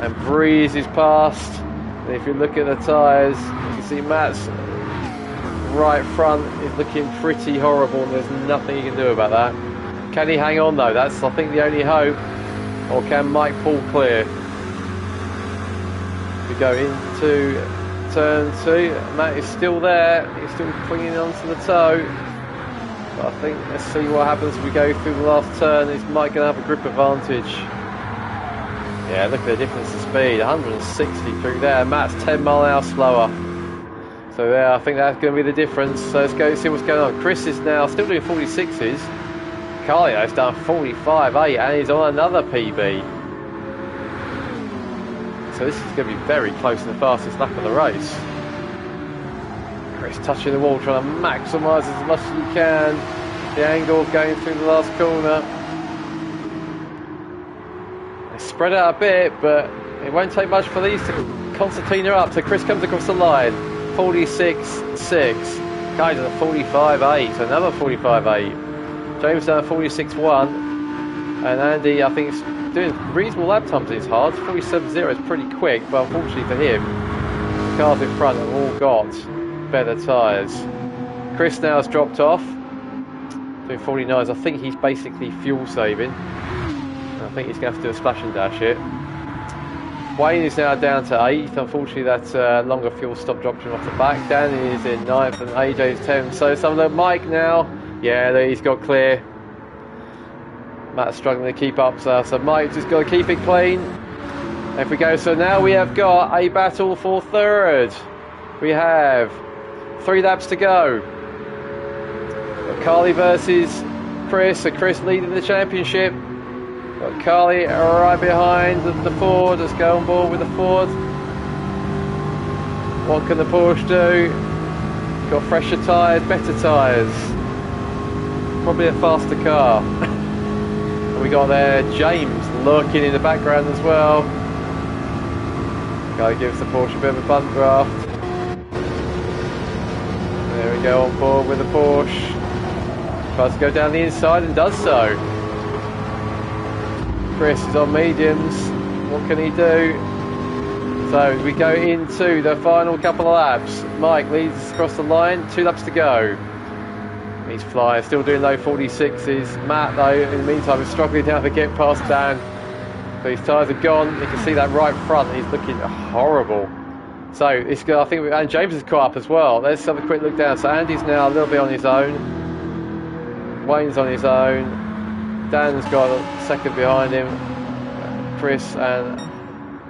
and breezes past. And if you look at the tyres, you can see Matt's right front is looking pretty horrible, and there's nothing you can do about that. Can he hang on though? That's, I think, the only hope. Or can Mike pull clear? We go into turn 2. Matt is still there. He's still clinging onto the toe. But I think, let's see what happens as we go through the last turn. Is Mike going to have a grip advantage? Yeah, look at the difference in speed. 160 through there. Matt's 10 mile an hour slower. So there, I think that's going to be the difference. So let's go see what's going on. Chris is now still doing 46s. Carly has done 45.8 and he's on another PB. So this is going to be very close to the fastest lap of the race. Chris touching the wall, trying to maximise as much as he can. The angle going through the last corner. They spread out a bit, but it won't take much for these to concertina up. So Chris comes across the line. 46.6. Guys at a 45.8, so another 45.8. James done a 46.1, and Andy, I think, is doing reasonable lap times in his hard. 47.0 is pretty quick, but unfortunately for him, the cars in front have all got better tyres. Chris now has dropped off, doing 49s. I think he's basically fuel saving. I think he's going to have to do a splash and dash here. Wayne is now down to 8th. Unfortunately, that longer fuel stop dropped him off the back. Danny is in 9th and AJ is 10th. So some of the Mike now, yeah, he's got clear. Matt's struggling to keep up, so Mike's just got to keep it clean. If we go, so now we have got a battle for 3rd. We have 3 laps to go. Carly versus Chris. So Chris leading the championship. Got Carly right behind the Ford. Let's go on board with the Ford. What can the Porsche do? Got fresher tyres, better tyres. Probably a faster car. And we got there James lurking in the background as well. Guy gives the Porsche a bit of a bunt draft. to go on board with the Porsche. Tries to go down the inside and does so. Chris is on mediums. What can he do? So we go into the final couple of laps. Mike leads us across the line. 2 laps to go. He's flying, still doing low 46s. Matt, though, in the meantime, is struggling now to get past Dan. But his tyres are gone. You can see that right front. He's looking horrible. So it's good. I think, and James has caught up as well. Let's have a quick look down. So Andy's now a little bit on his own. Wayne's on his own. Dan's got a second behind him. Chris and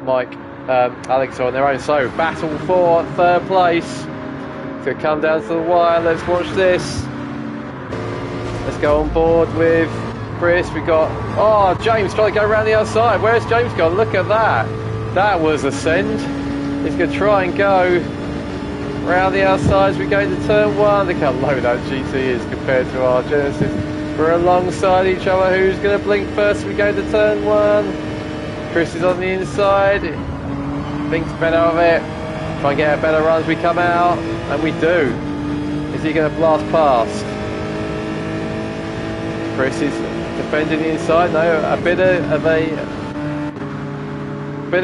Mike, Alex are on their own. So battle for third place. It's going to come down to the wire. Let's watch this. Let's go on board with Chris. We got, James trying to go around the other side. Where's James gone? Look at that. That was a send. He's going to try and go around the outside as we go into turn 1. Look how low that GT is compared to our Genesis. We're alongside each other. Who's going to blink first as we go into turn 1? Chris is on the inside. Thinks better of it. Try and get a better run as we come out. And we do. Is he going to blast past? Chris is defending the inside. No, a bit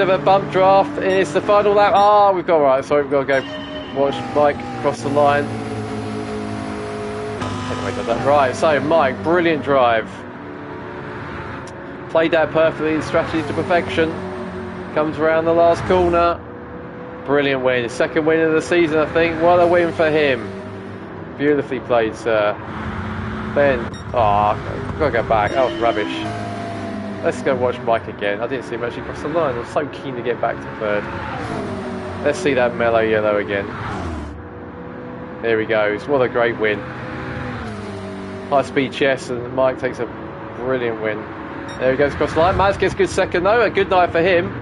of a bump draft. It's the final lap. We've got right. Sorry, we've got to go watch Mike cross the line. Anyway, got that right. So Mike, brilliant drive. Played that perfectly. Strategy to perfection. Comes around the last corner. Brilliant win. His second win of the season, I think. What a win for him. Beautifully played, sir. Then, I've got to go back. That was rubbish. Let's go watch Mike again. I didn't see him actually cross the line. I was so keen to get back to third. Let's see that mellow yellow again. There he goes. What a great win. High speed chess, and Mike takes a brilliant win. There he goes across the line. Matt gets a good second though. A good night for him.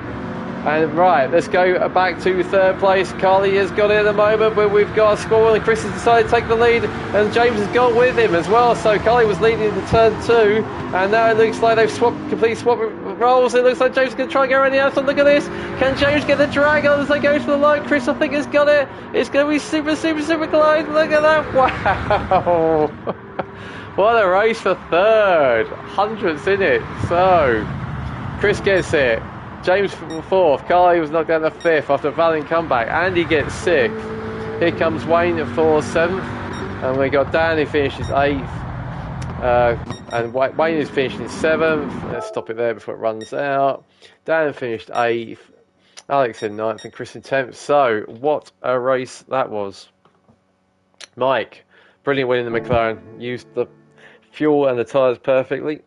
And right, let's go back to third place. Carly has got it at the moment, but we've got a score, and Chris has decided to take the lead, and James has gone with him as well. So Carly was leading into turn 2, and now it looks like they've completely swapped roles. It looks like James is going to try and go around the outside. Look at this. Can James get the drag on as they go to the line? Chris, I think, has got it. It's going to be super, super, super close. Look at that. Wow. What a race for third. Hundreds in it. So Chris gets it. James 4th, Carly was knocked down to 5th after a valiant comeback. Andy gets 6th. Here comes Wayne for 7th. And we got Dan who finishes 8th. And Wayne is finishing 7th. Let's stop it there before it runs out. Dan finished 8th. Alex in 9th and Chris in 10th. So, what a race that was. Mike, brilliant win in the McLaren. Used the fuel and the tyres perfectly.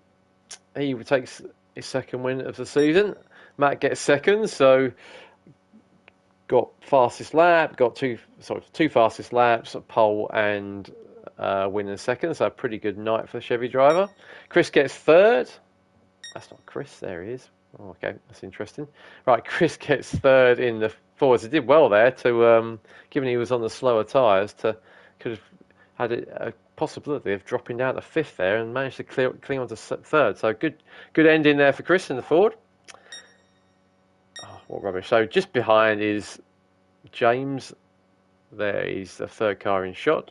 He takes his second win of the season. Matt gets second, so got fastest lap, got two fastest laps, a pole and win in second, so a pretty good night for the Chevy driver. Chris gets third. That's not Chris, there he is. Oh, okay, that's interesting. Right, Chris gets third in the forwards. He did well there to, given he was on the slower tyres, could have had a possibility of dropping down to 5th there and managed to cling on to 3rd. So good ending there for Chris in the Ford. What rubbish. So just behind is James. There is the 3rd car in shot.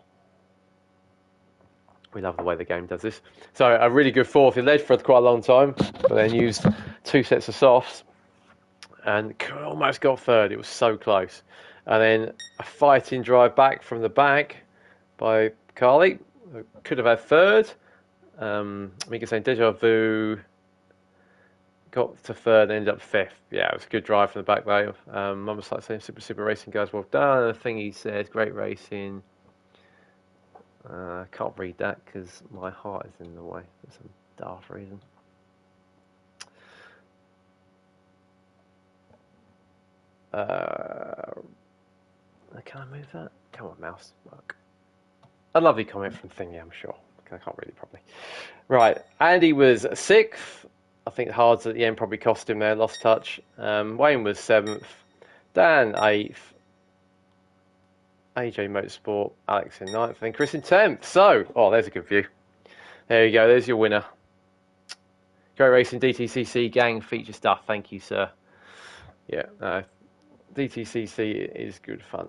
We love the way the game does this. So a really good 4th. He led for quite a long time, but then used 2 sets of softs and almost got 3rd. It was so close. And then a fighting drive back from the back by Carly. Could have had 3rd. We can say deja vu. Got to 3rd and ended up 5th. Yeah, it was a good drive from the back though. Mum was like saying super racing guys, well done. The thing he says, great racing. Can't read that because my heart is in the way for some daft reason. Can I move that? Come on, mouse. Look. A lovely comment from Thingy, I'm sure. I can't read it properly. Right, Andy was 6th. I think Hards at the end probably cost him there, lost touch. Wayne was 7th. Dan 8th. AJ Motorsport, Alex in 9th, and Chris in 10th. So, there's a good view. There you go, there's your winner. Great racing, DTCC gang feature stuff. Thank you, sir. Yeah, DTCC is good fun.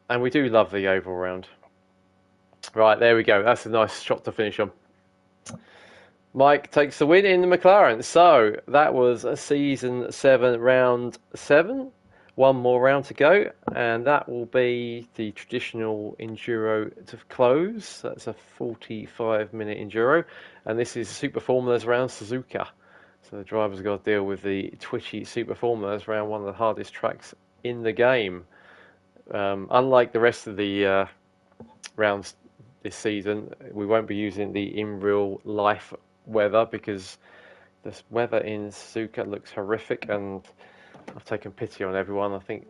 And we do love the oval round. Right, there we go. That's a nice shot to finish on. Mike takes the win in the McLaren. So that was a season 7, round 7. One more round to go, and that will be the traditional enduro to close. That's a 45-minute enduro, and this is Super Formulas around Suzuka. So the drivers have got to deal with the twitchy Super Formulas around one of the hardest tracks in the game. Unlike the rest of the rounds this season, we won't be using the in real life weather because this weather in Suzuka looks horrific, and I've taken pity on everyone. I think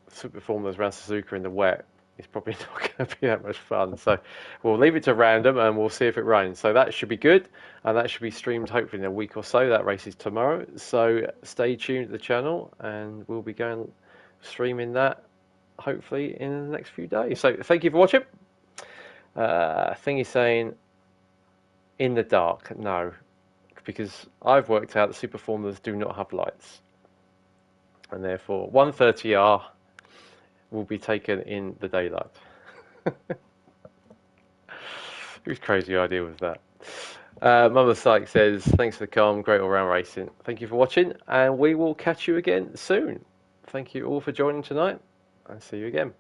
Super Formulas around Suzuka in the wet is probably not going to be that much fun. So we'll leave it to random and we'll see if it rains. So that should be good, and that should be streamed hopefully in a week or so. That race is tomorrow. So stay tuned to the channel and we'll be going streaming that hopefully in the next few days. So thank you for watching. Thingy saying in the dark, no, because I've worked out that Super Formulas do not have lights, and therefore 130R will be taken in the daylight. Whose crazy idea was that? Mama Syke says, thanks for the calm, great all-round racing. Thank you for watching, and we will catch you again soon. Thank you all for joining tonight, and see you again.